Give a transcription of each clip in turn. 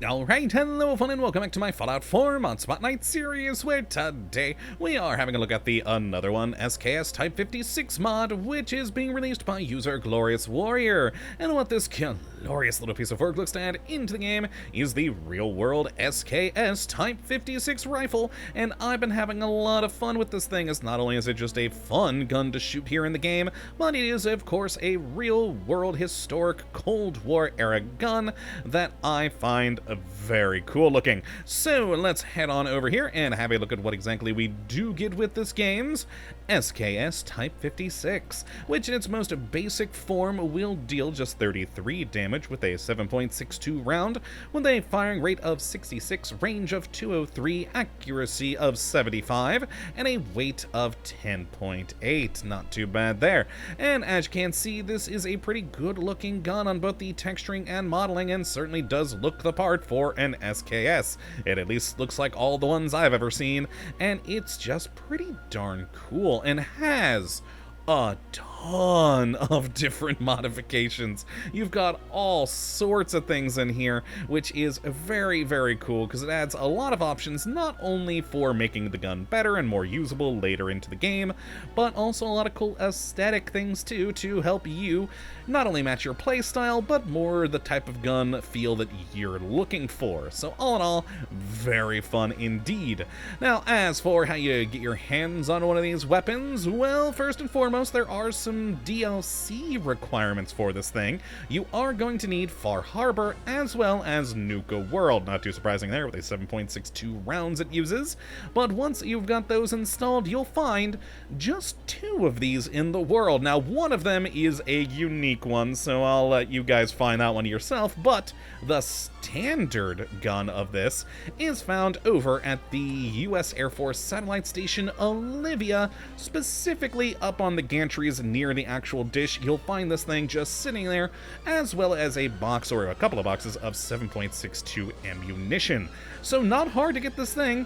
Alright, hello fun and welcome back to my Fallout 4 Mod Spot Night series, where today we are having a look at the AnotherOne SKS Type 56 mod, which is being released by user Glorious Warrior. And what this glorious little piece of work looks to add into the game is the real-world SKS Type 56 rifle, and I've been having a lot of fun with this thing, as not only is it just a fun gun to shoot here in the game, but it is of course a real-world historic Cold War era gun that I find very cool looking. So let's head on over here and have a look at what exactly we do get with this game's SKS Type 56, which in its most basic form will deal just 33 damage with a 7.62 round, with a firing rate of 66, range of 203, accuracy of 75, and a weight of 10.8. Not too bad there. And as you can see, this is a pretty good looking gun on both the texturing and modeling, and certainly does look the part for an SKS. It at least looks like all the ones I've ever seen, and it's just pretty darn cool, and has a ton of different modifications. You've got all sorts of things in here, which is very cool because it adds a lot of options, not only for making the gun better and more usable later into the game, but also a lot of cool aesthetic things too, to help you not only match your playstyle, but more the type of gun feel that you're looking for. So all in all, very fun indeed. Now, as for how you get your hands on one of these weapons, well, first and foremost, there are some DLC requirements for this thing. You are going to need Far Harbor as well as Nuka World. Not too surprising there with a 7.62 rounds it uses. But once you've got those installed, you'll find just 2 of these in the world. Now, one of them is a unique one, so I'll let you guys find that one yourself, but the standard gun of this is found over at the US Air Force Satellite Station Olivia, specifically up on the gantries near the actual dish. You'll find this thing just sitting there, as well as a box or a couple of boxes of 7.62 ammunition. So not hard to get this thing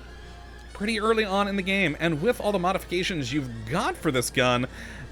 pretty early on in the game, and with all the modifications you've got for this gun,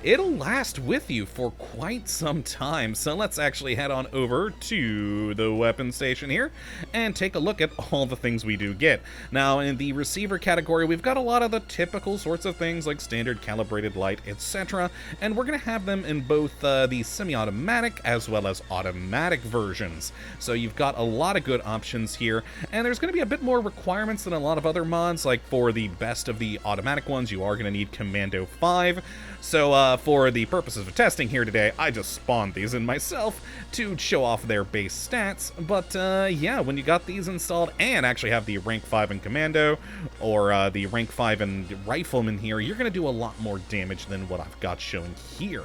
it'll last with you for quite some time. So let's actually head on over to the weapon station here and take a look at all the things we do get. Now, in the receiver category, we've got a lot of the typical sorts of things like standard calibrated light, etc., and we're going to have them in both the semi-automatic as well as automatic versions. So you've got a lot of good options here, and there's going to be a bit more requirements than a lot of other mods. Like for the best of the automatic ones, you are going to need Commando 5. So for the purposes of testing here today, I just spawned these in myself to show off their base stats. But yeah, when you got these installed and actually have the rank 5 in Commando or the rank 5 in Rifleman here, you're going to do a lot more damage than what I've got showing here.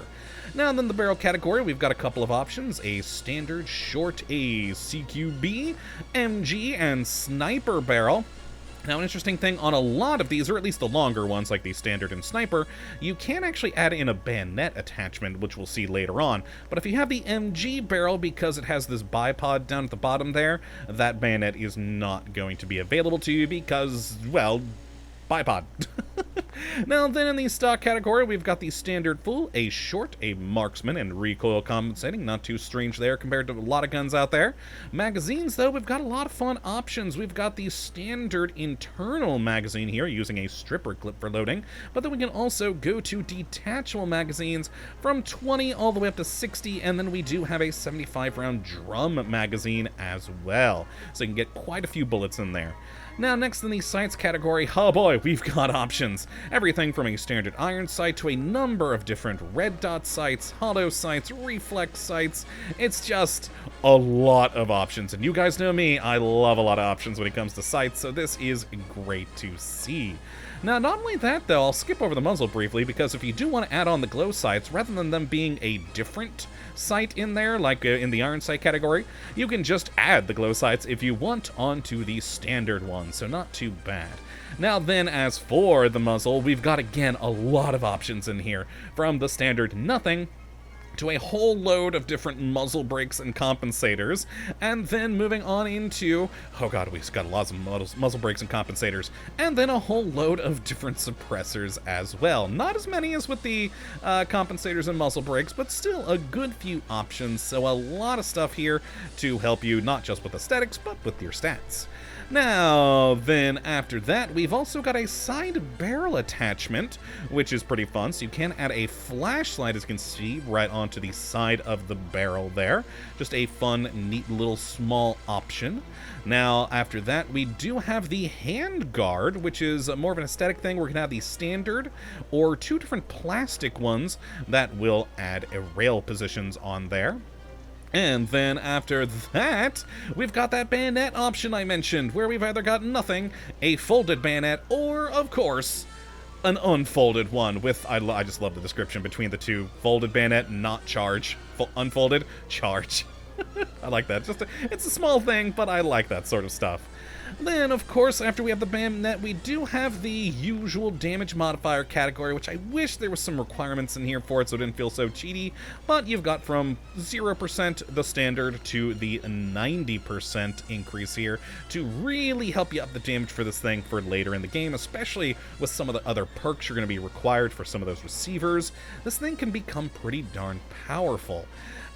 Now, then the barrel category, we've got a couple of options: a standard, short, a CQB, MG, and sniper barrel. Now, an interesting thing on a lot of these, or at least the longer ones like the standard and sniper, you can actually add in a bayonet attachment, which we'll see later on. But if you have the MG barrel, because it has this bipod down at the bottom there, that bayonet is not going to be available to you because, well, bipod. Now then, in the stock category, we've got the standard full, a short, a marksman, and recoil compensating. Not too strange there compared to a lot of guns out there. Magazines, though, we've got a lot of fun options. We've got the standard internal magazine here, using a stripper clip for loading, but then we can also go to detachable magazines from 20 all the way up to 60, and then we do have a 75-round drum magazine as well, so you can get quite a few bullets in there. Now, next in the sights category, oh boy, we've got options. Everything from a standard iron sight to a number of different red dot sights, hollow sights, reflex sights. It's just a lot of options, and you guys know me, I love a lot of options when it comes to sights, so this is great to see. Now, not only that, though, I'll skip over the muzzle briefly, because if you do want to add on the glow sights, rather than them being a different sight in there, like in the iron sight category, you can just add the glow sights if you want onto the standard one, so not too bad. Now then, as for the muzzle, we've got, again, a lot of options in here, from the standard nothing to a whole load of different muzzle brakes and compensators, and then moving on into, oh god, we've got lots of muzzle brakes and compensators, and then a whole load of different suppressors as well. Not as many as with the compensators and muzzle brakes, but still a good few options, so a lot of stuff here to help you not just with aesthetics, but with your stats. Now, then after that, we've also got a side barrel attachment, which is pretty fun. So you can add a flashlight, as you can see, right onto the side of the barrel there. Just a fun, neat little small option. Now, after that, we do have the hand guard, which is more of an aesthetic thing. We're going to have the standard or two different plastic ones that will add a rail positions on there. And then after that, we've got that bayonet option I mentioned, where we've either got nothing, a folded bayonet, or, of course, an unfolded one with, I just love the description between the two. Folded bayonet, not charge. Unfolded, charge. I like that. It's a small thing, but I like that sort of stuff. Then, of course, after we have the bayonet, we do have the usual damage modifier category, which I wish there was some requirements in here for it so it didn't feel so cheaty, but you've got from 0% the standard to the 90% increase here to really help you up the damage for this thing for later in the game, especially with some of the other perks you're going to be required for some of those receivers. This thing can become pretty darn powerful.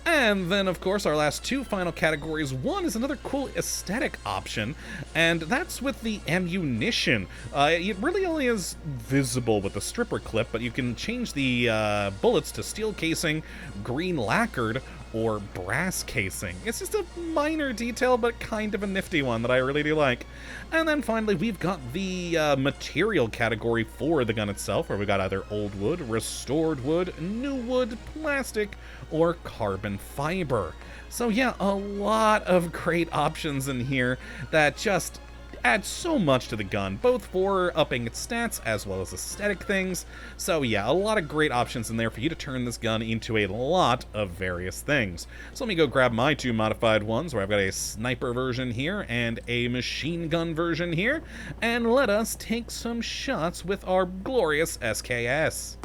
And then, of course, our last two final categories. One is another cool aesthetic option, and that's with the ammunition. It really only is visible with the stripper clip, but you can change the bullets to steel casing, green lacquered, or brass casing. It's just a minor detail, but kind of a nifty one that I really do like. And then finally, we've got the material category for the gun itself, where we got either old wood, restored wood, new wood, plastic, or carbon fiber. So yeah, a lot of great options in here that just add so much to the gun, both for upping its stats as well as aesthetic things. So yeah, a lot of great options in there for you to turn this gun into a lot of various things. So let me go grab my two modified ones, where I've got a sniper version here and a machine gun version here, and let us take some shots with our glorious SKS.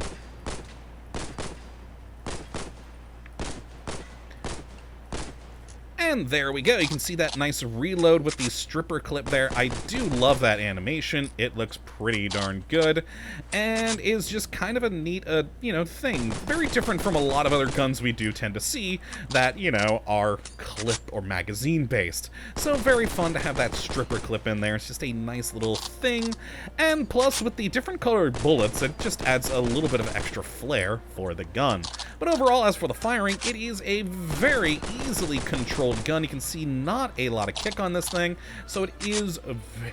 And there we go. You can see that nice reload with the stripper clip there. I do love that animation. It looks pretty darn good and is just kind of a neat, thing. Very different from a lot of other guns we do tend to see that, are clip or magazine based. So very fun to have that stripper clip in there. It's just a nice little thing. And plus, with the different colored bullets, it just adds a little bit of extra flair for the gun. But overall, as for the firing, it is a very easily controlled gun. You can see not a lot of kick on this thing, so it is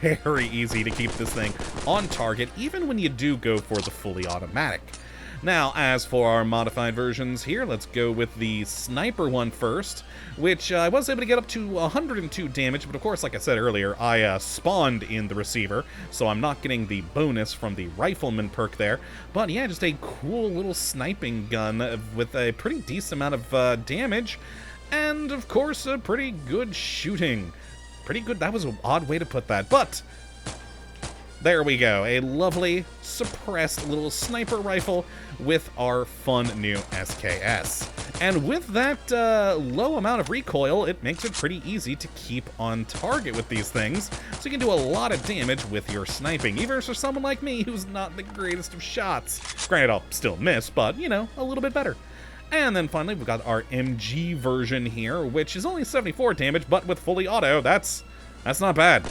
very easy to keep this thing on target, even when you do go for the fully automatic. Now, as for our modified versions here, let's go with the sniper one first, which I was able to get up to 102 damage, but of course, like I said earlier, I spawned in the receiver, so I'm not getting the bonus from the rifleman perk there. But yeah, just a cool little sniping gun with a pretty decent amount of damage, and of course, a pretty good shooting. Pretty good, that was an odd way to put that, but there we go, a lovely, suppressed little sniper rifle with our fun new SKS. And with that low amount of recoil, it makes it pretty easy to keep on target with these things, so you can do a lot of damage with your sniping, even for someone like me who's not the greatest of shots. Granted, I'll still miss, but, a little bit better. And then finally, we've got our MG version here, which is only 74 damage, but with fully auto, that's not bad.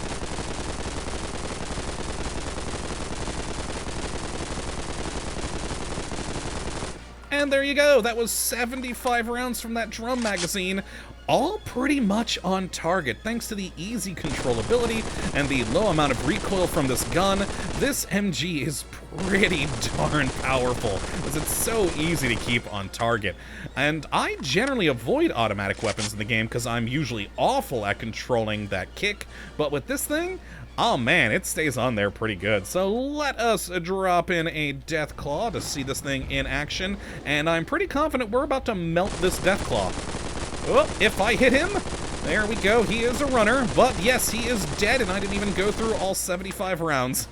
And there you go, that was 75 rounds from that drum magazine, all pretty much on target. Thanks to the easy controllability and the low amount of recoil from this gun, this MG is pretty darn powerful, as it's so easy to keep on target. And I generally avoid automatic weapons in the game because I'm usually awful at controlling that kick, but with this thing, oh man, it stays on there pretty good. So let us drop in a Deathclaw to see this thing in action, and I'm pretty confident we're about to melt this Deathclaw. Oh, if I hit him, there we go, he is a runner, but yes, he is dead, and I didn't even go through all 75 rounds.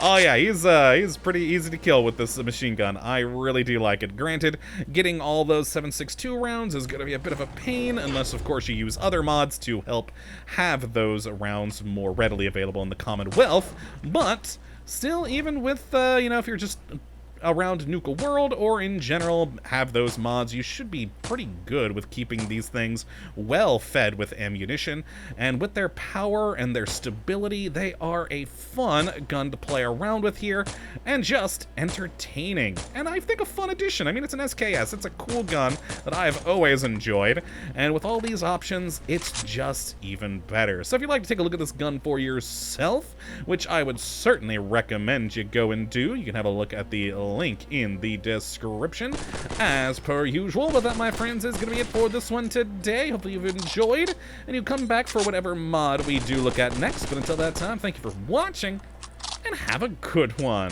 Oh yeah, he's pretty easy to kill with this machine gun. I really do like it. Granted, getting all those 7.62 rounds is going to be a bit of a pain, unless of course you use other mods to help have those rounds more readily available in the Commonwealth. But still, even with you know, if you're just around Nuka World or in general have those mods, you should be pretty good with keeping these things well fed with ammunition. And with their power and their stability, they are a fun gun to play around with here and just entertaining. And I think a fun addition. I mean, it's an SKS. It's a cool gun that I've always enjoyed. And with all these options, it's just even better. So if you'd like to take a look at this gun for yourself, which I would certainly recommend you go and do, you can have a look at the link in the description as per usual. But that, my friends, is going to be it for this one today. Hopefully you've enjoyed and you come back for whatever mod we do look at next. But until that time, thank you for watching and have a good one.